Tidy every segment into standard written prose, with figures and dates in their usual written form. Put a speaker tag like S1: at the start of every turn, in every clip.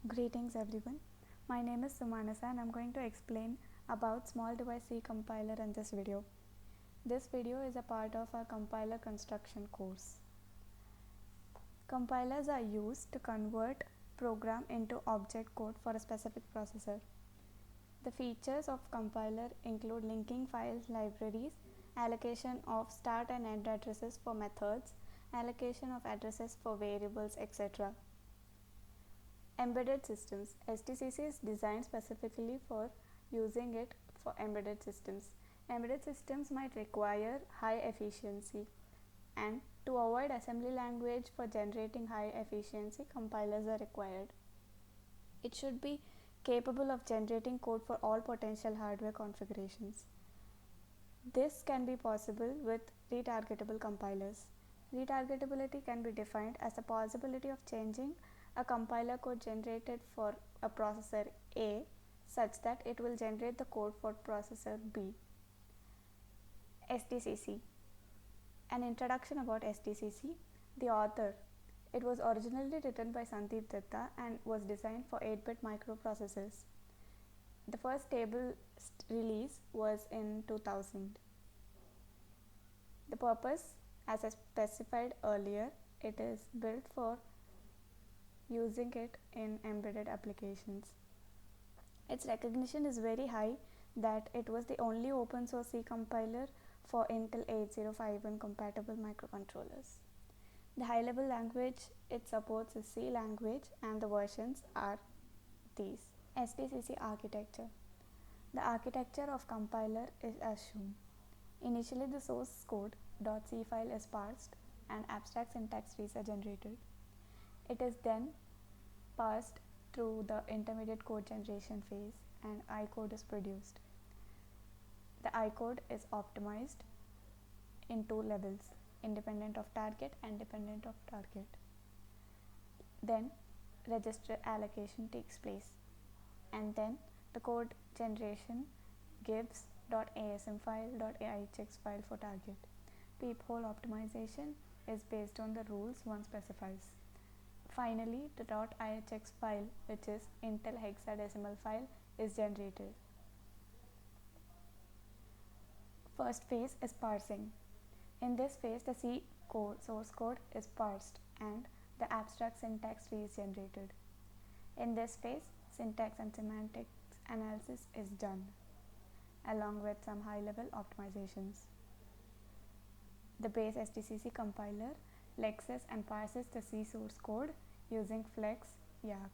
S1: Greetings everyone. My name is Sumanasa and I'm going to explain about Small Device C compiler in this video. This video is a part of our compiler construction course. Compilers are used to convert program into object code for a specific processor. The features of compiler include linking file libraries, allocation of start and end addresses for methods, allocation of addresses for variables, etc. Embedded systems. SDCC is designed specifically for using it for embedded systems. Embedded systems might require high efficiency, and to avoid assembly language for generating high efficiency, compilers are required. It should be capable of generating code for all potential hardware configurations. This can be possible with retargetable compilers. Retargetability can be defined as the possibility of changing a compiler code generated for a processor A such that it will generate the code for processor B. SDCC. An introduction about SDCC. The author. It was originally written by Sandeep Datta and was designed for 8-bit microprocessors. The first stable release was in 2000. The purpose, as I specified earlier, it is built for using it in embedded applications. Its recognition is very high that it was the only open source C compiler for Intel 8051 compatible microcontrollers. The high level language it supports is C language and the versions are these. SDCC architecture. The architecture of compiler is as shown. Initially the source code .c file is parsed and abstract syntax trees are generated. It is then passed through the intermediate code generation phase and I code is produced. The I code is optimized in two levels, independent of target and dependent of target. Then register allocation takes place and then the code generation gives .asm file, .aihx file for target. Peephole optimization is based on the rules one specifies. Finally, the .ihx file, which is Intel hexadecimal file, is generated. First phase is parsing. In this phase, the C code, source code is parsed and the abstract syntax tree is generated. In this phase, syntax and semantics analysis is done, along with some high-level optimizations. The base SDCC compiler lexes and parses the C source code using flex YAG.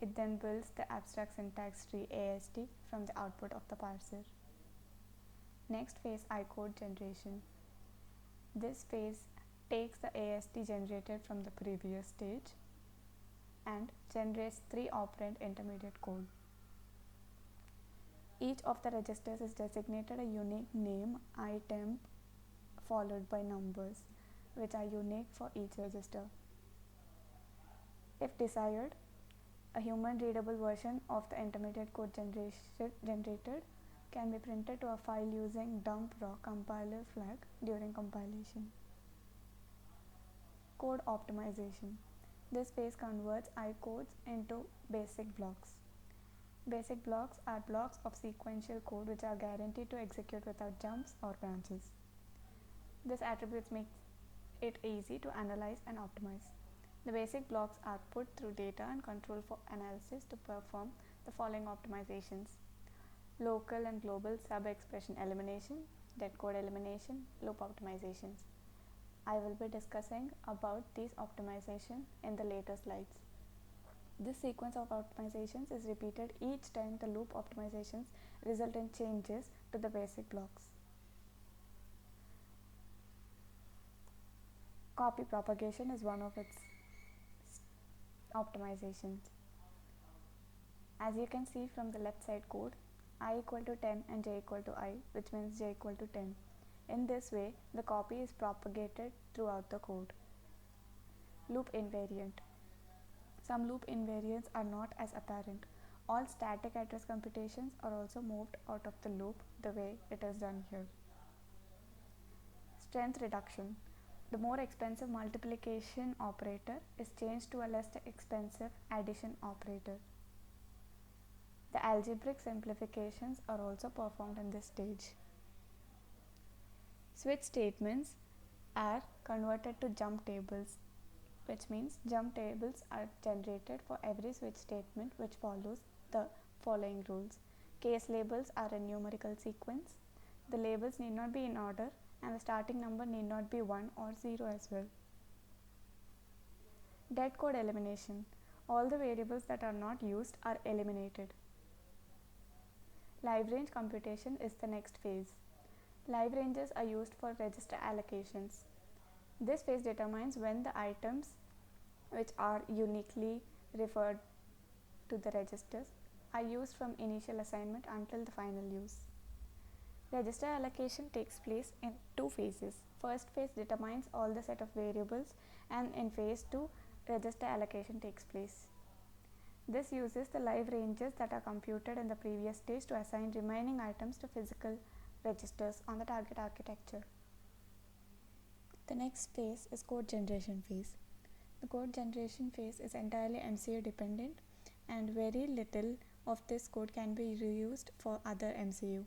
S1: It then builds the abstract syntax tree AST from the output of the parser. Next phase, I code generation. This phase takes the AST generated from the previous stage and generates 3 operand intermediate code. Each of the registers is designated a unique name itemp followed by numbers, which are unique for each register. If desired, a human readable version of the intermediate code generated can be printed to a file using dump raw compiler flag during compilation. Code optimization. This phase converts I codes into basic blocks. Basic blocks are blocks of sequential code which are guaranteed to execute without jumps or branches. This attributes make it easy to analyze and optimize. The basic blocks are put through data and control for analysis to perform the following optimizations: local and global sub-expression elimination, dead code elimination, loop optimizations. I will be discussing about these optimizations in the later slides. This sequence of optimizations is repeated each time the loop optimizations result in changes to the basic blocks. Copy propagation is one of its optimizations. As you can see from the left side code, I equal to 10 and j equal to I, which means j equal to 10. In this way, the copy is propagated throughout the code. Loop invariant. Some loop invariants are not as apparent. All static address computations are also moved out of the loop the way it is done here. Strength reduction. the more expensive multiplication operator is changed to a less expensive addition operator. The algebraic simplifications are also performed in this stage. Switch statements are converted to jump tables, which means jump tables are generated for every switch statement which follows the following rules. Case labels are a numerical sequence. The labels need not be in order, and the starting number need not be 1 or 0 as well. Dead code elimination. All the variables that are not used are eliminated. Live range computation is the next phase. Live ranges are used for register allocations. This phase determines when the items which are uniquely referred to the registers are used from initial assignment until the final use. Register allocation takes place in two phases. First phase determines all the set of variables, and in phase 2, register allocation takes place. This uses the live ranges that are computed in the previous stage to assign remaining items to physical registers on the target architecture. The next phase is code generation phase. The code generation phase is entirely MCU dependent, and very little of this code can be reused for other MCU.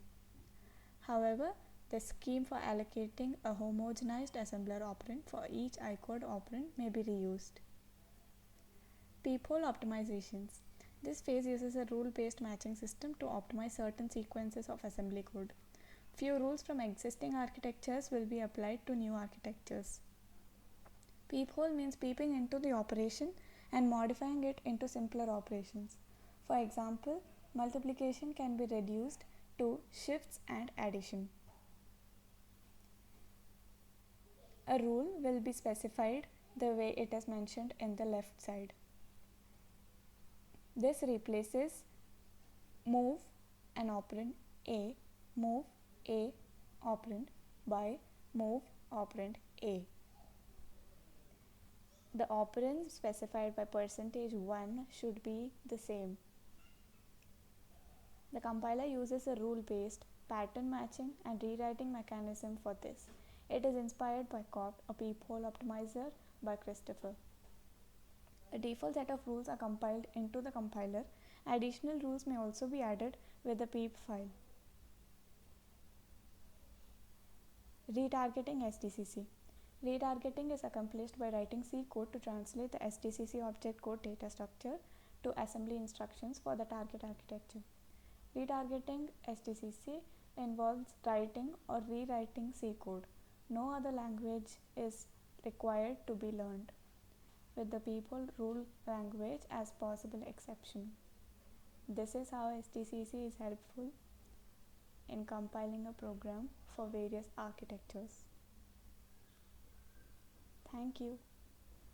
S1: However, the scheme for allocating a homogenized assembler operand for each ICODE operand may be reused. Peephole optimizations. This phase uses a rule-based matching system to optimize certain sequences of assembly code. Few rules from existing architectures will be applied to new architectures. Peephole means peeping into the operation and modifying it into simpler operations. For example, multiplication can be reduced to shifts and addition. A rule will be specified the way it is mentioned in the left side. This replaces move an operand A, move A operand by move operand A. The operands specified by %1 should be the same. The compiler uses a rule-based pattern matching and rewriting mechanism for this. It is inspired by COPT, a peephole optimizer by Christopher. A default set of rules are compiled into the compiler. Additional rules may also be added with the peep file. Retargeting SDCC. Retargeting is accomplished by writing C code to translate the SDCC object code data structure to assembly instructions for the target architecture. Retargeting SDCC involves writing or rewriting C code. No other language is required to be learned, with the peephole rule language as possible exception. This is how SDCC is helpful in compiling a program for various architectures. Thank you.